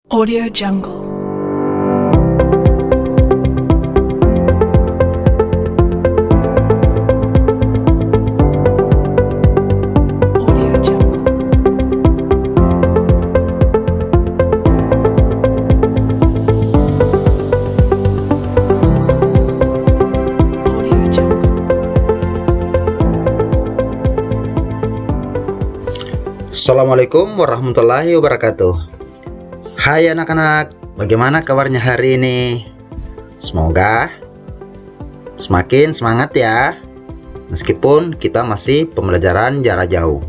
Audio Jungle. Audio Jungle. Audio Jungle. Assalamualaikum warahmatullahi wabarakatuh. Hai anak-anak, bagaimana kabarnya hari ini? Semoga semakin semangat ya, meskipun kita masih pembelajaran jarak jauh.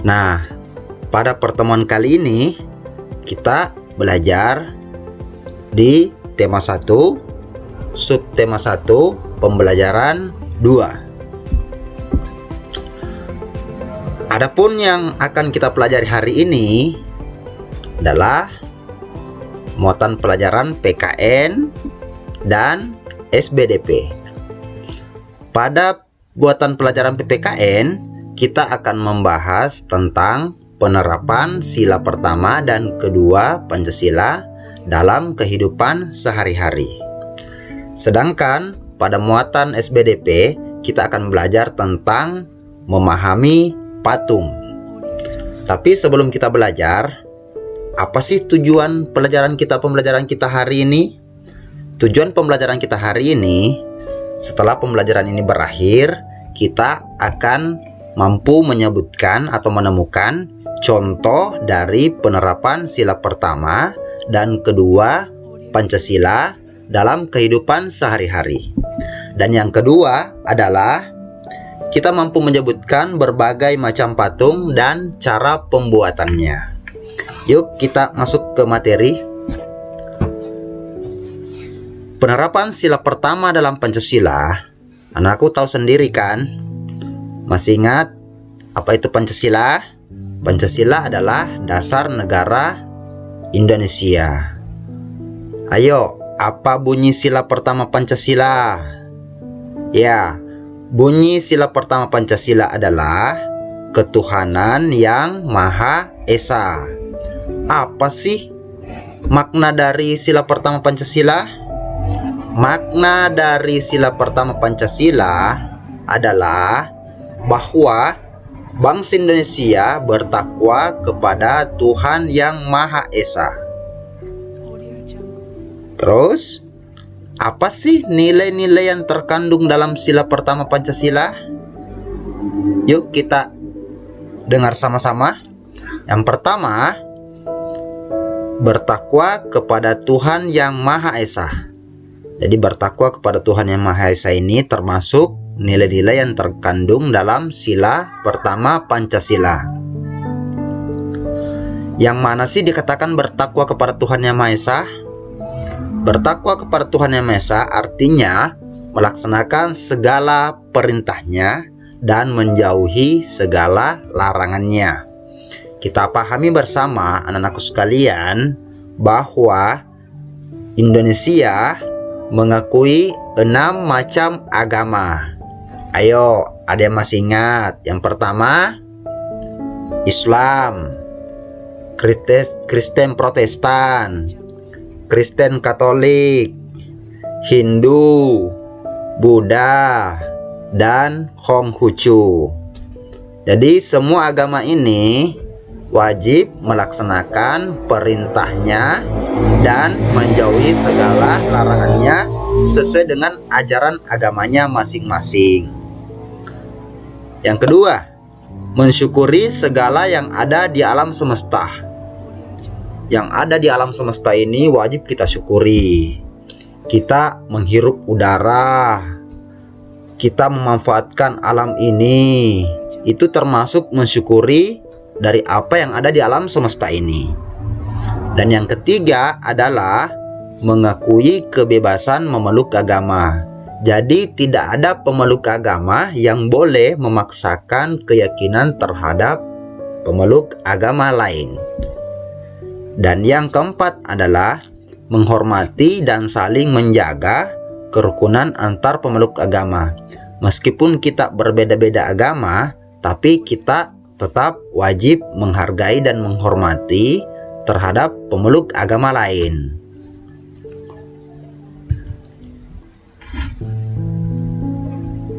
Nah, pada pertemuan kali ini kita belajar di tema 1, subtema 1, pembelajaran 2. Adapun yang akan kita pelajari hari ini adalah muatan pelajaran PKN dan SBDP. Pada muatan pelajaran PPKN, kita akan membahas tentang penerapan sila pertama dan kedua Pancasila dalam kehidupan sehari-hari. Sedangkan pada muatan SBDP, kita akan belajar tentang memahami patung. Tapi sebelum kita belajar, apa sih tujuan pembelajaran kita hari ini? Tujuan pembelajaran kita hari ini, setelah pembelajaran ini berakhir, kita akan mampu menyebutkan atau menemukan contoh dari penerapan sila pertama dan kedua Pancasila dalam kehidupan sehari-hari. Dan yang kedua adalah kita mampu menyebutkan berbagai macam patung dan cara pembuatannya. Yuk kita masuk ke materi. Penerapan sila pertama dalam Pancasila, anakku tahu sendiri kan? Masih ingat apa itu Pancasila? Pancasila adalah dasar negara Indonesia. Ayo, apa bunyi sila pertama Pancasila? Ya, bunyi sila pertama Pancasila adalah ketuhanan yang Maha Esa. Apa sih makna dari sila pertama Pancasila? Makna dari sila pertama Pancasila adalah bahwa bangsa Indonesia bertakwa kepada Tuhan yang Maha Esa. Terus, apa sih nilai-nilai yang terkandung dalam sila pertama Pancasila? Yuk kita dengar sama-sama. Yang pertama, bertakwa kepada Tuhan yang Maha Esa. Jadi bertakwa kepada Tuhan yang Maha Esa ini termasuk nilai-nilai yang terkandung dalam sila pertama Pancasila. Yang mana sih dikatakan bertakwa kepada Tuhan yang Maha Esa? Bertakwa kepada Tuhan yang Maha Esa artinya melaksanakan segala perintahnya dan menjauhi segala larangannya. Kita pahami bersama anak-anakku sekalian bahwa Indonesia mengakui 6 macam agama. Ayo, ada yang masih ingat? Yang pertama, Islam, Kristen Protestan, Kristen Katolik, Hindu, Buddha, dan Konghucu. Jadi semua agama ini wajib melaksanakan perintahnya dan menjauhi segala larangannya sesuai dengan ajaran agamanya masing-masing. Yang kedua, mensyukuri segala yang ada di alam semesta. Yang ada di alam semesta ini wajib kita syukuri. Kita menghirup udara, kita memanfaatkan alam ini, itu termasuk mensyukuri dari apa yang ada di alam semesta ini. Dan yang ketiga adalah mengakui kebebasan memeluk agama. Jadi tidak ada pemeluk agama yang boleh memaksakan keyakinan terhadap pemeluk agama lain. Dan yang keempat adalah menghormati dan saling menjaga kerukunan antar pemeluk agama. Meskipun kita berbeda-beda agama, tapi kita tetap wajib menghargai dan menghormati terhadap pemeluk agama lain.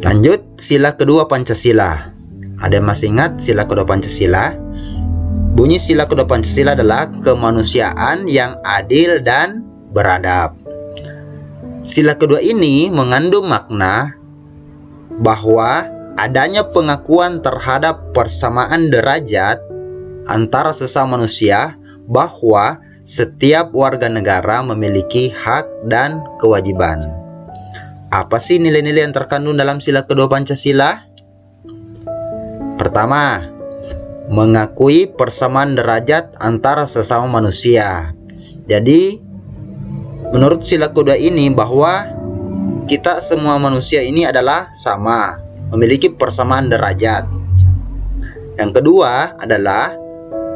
Lanjut, sila kedua Pancasila. Ada yang masih ingat sila kedua Pancasila? Bunyi sila kedua Pancasila adalah kemanusiaan yang adil dan beradab. Sila kedua ini mengandung makna bahwa adanya pengakuan terhadap persamaan derajat antara sesama manusia, bahwa setiap warga negara memiliki hak dan kewajiban. Apa sih nilai-nilai yang terkandung dalam sila kedua Pancasila? Pertama, mengakui persamaan derajat antara sesama manusia. Jadi, menurut sila kedua ini bahwa kita semua manusia ini adalah sama, memiliki persamaan derajat. Yang kedua adalah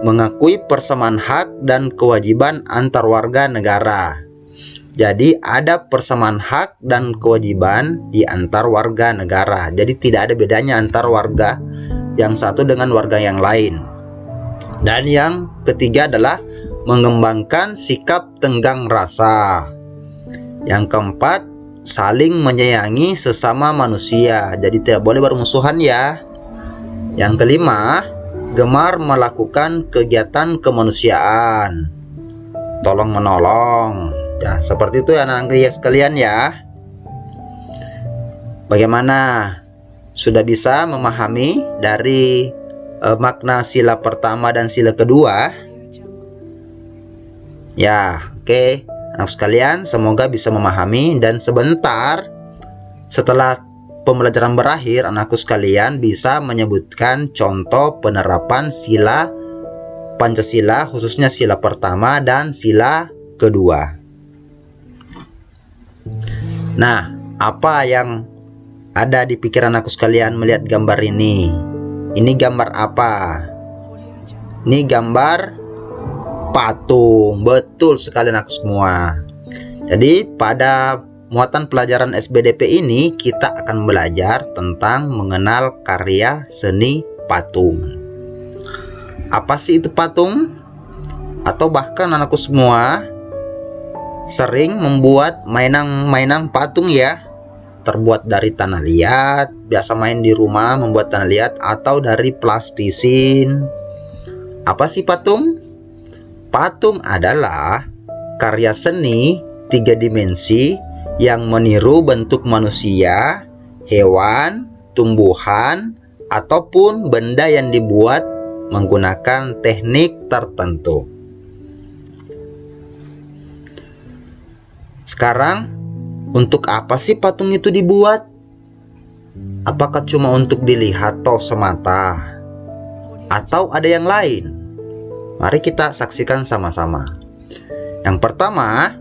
mengakui persamaan hak dan kewajiban antar warga negara. Jadi ada persamaan hak dan kewajiban di antar warga negara. Jadi tidak ada bedanya antar warga yang satu dengan warga yang lain. Dan yang ketiga adalah mengembangkan sikap tenggang rasa. Yang keempat, saling menyayangi sesama manusia. Jadi tidak boleh bermusuhan ya. Yang kelima, gemar melakukan kegiatan kemanusiaan, tolong menolong. Ya, seperti itu ya anak-anak sekalian ya. Bagaimana? Sudah bisa memahami dari makna sila pertama dan sila kedua? Ya, oke. Anak sekalian, semoga bisa memahami, dan sebentar setelah pembelajaran berakhir, anakku sekalian bisa menyebutkan contoh penerapan sila Pancasila, khususnya sila pertama dan sila kedua. Nah, apa yang ada di pikiran aku sekalian melihat gambar ini? Ini gambar apa? Ini gambar patung. Betul sekali aku semua. Jadi pada muatan pelajaran SBDP ini kita akan belajar tentang mengenal karya seni patung. Apa sih itu patung? Atau bahkan anakku semua sering membuat mainan patung ya, terbuat dari tanah liat, biasa main di rumah membuat tanah liat, atau dari plastisin. Apa sih patung? Patung adalah karya seni 3 dimensi yang meniru bentuk manusia, hewan, tumbuhan, ataupun benda yang dibuat menggunakan teknik tertentu. Sekarang, untuk apa sih patung itu dibuat? Apakah cuma untuk dilihat toh semata? Atau ada yang lain? Mari kita saksikan sama-sama. Yang pertama,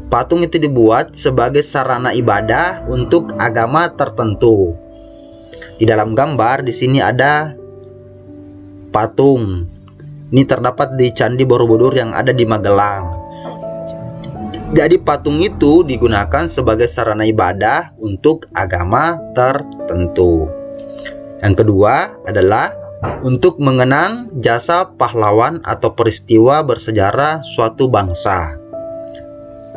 patung itu dibuat sebagai sarana ibadah untuk agama tertentu. Di dalam gambar di sini ada patung. Ini terdapat di Candi Borobudur yang ada di Magelang. Jadi patung itu digunakan sebagai sarana ibadah untuk agama tertentu. Yang kedua adalah untuk mengenang jasa pahlawan atau peristiwa bersejarah suatu bangsa.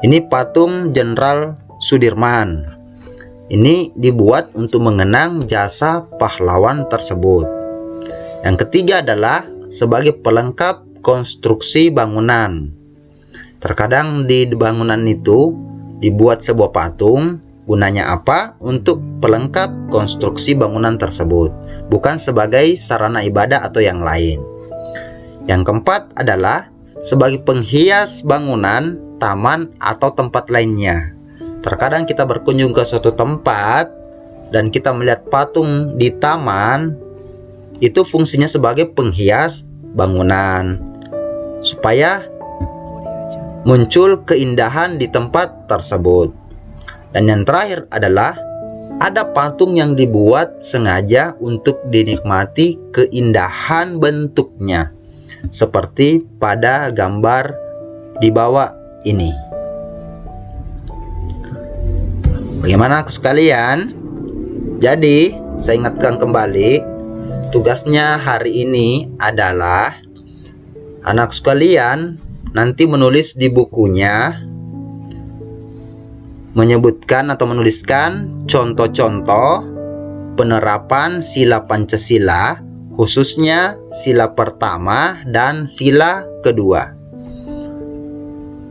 Ini patung Jenderal Sudirman. Ini dibuat untuk mengenang jasa pahlawan tersebut. Yang ketiga adalah sebagai pelengkap konstruksi bangunan. Terkadang di bangunan itu dibuat sebuah patung. Gunanya apa? Untuk pelengkap konstruksi bangunan tersebut, bukan sebagai sarana ibadah atau yang lain. Yang keempat adalah sebagai penghias bangunan, taman, atau tempat lainnya. Terkadang kita berkunjung ke suatu tempat dan kita melihat patung di taman, itu fungsinya sebagai penghias bangunan supaya muncul keindahan di tempat tersebut. Dan yang terakhir adalah ada patung yang dibuat sengaja untuk dinikmati keindahan bentuknya, seperti pada gambar di bawah ini. Bagaimana sekalian? Jadi saya ingatkan kembali, tugasnya hari ini adalah Anak sekalian nanti menulis di bukunya, menyebutkan atau menuliskan contoh-contoh penerapan sila Pancasila, khususnya sila pertama dan sila kedua.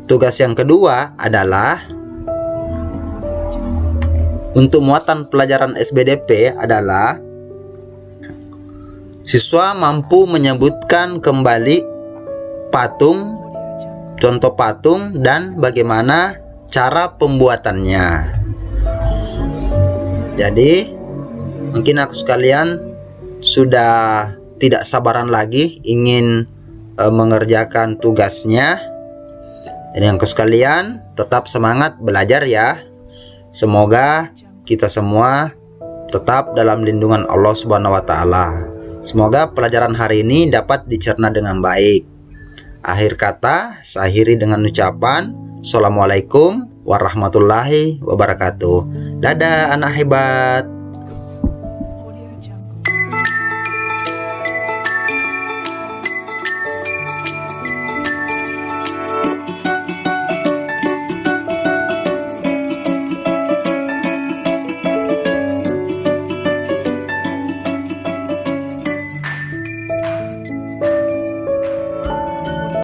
Tugas yang kedua adalah untuk muatan pelajaran SBDP adalah siswa mampu menyebutkan kembali patung, contoh patung, dan bagaimana cara pembuatannya. Jadi mungkin aku sekalian sudah tidak sabaran lagi ingin mengerjakan tugasnya. Dan yang sekalian tetap semangat belajar ya. Semoga kita semua tetap dalam lindungan Allah Subhanahu wa taala. Semoga pelajaran hari ini dapat dicerna dengan baik. Akhir kata, saya akhiri dengan ucapan Assalamualaikum warahmatullahi wabarakatuh. Dadah anak hebat.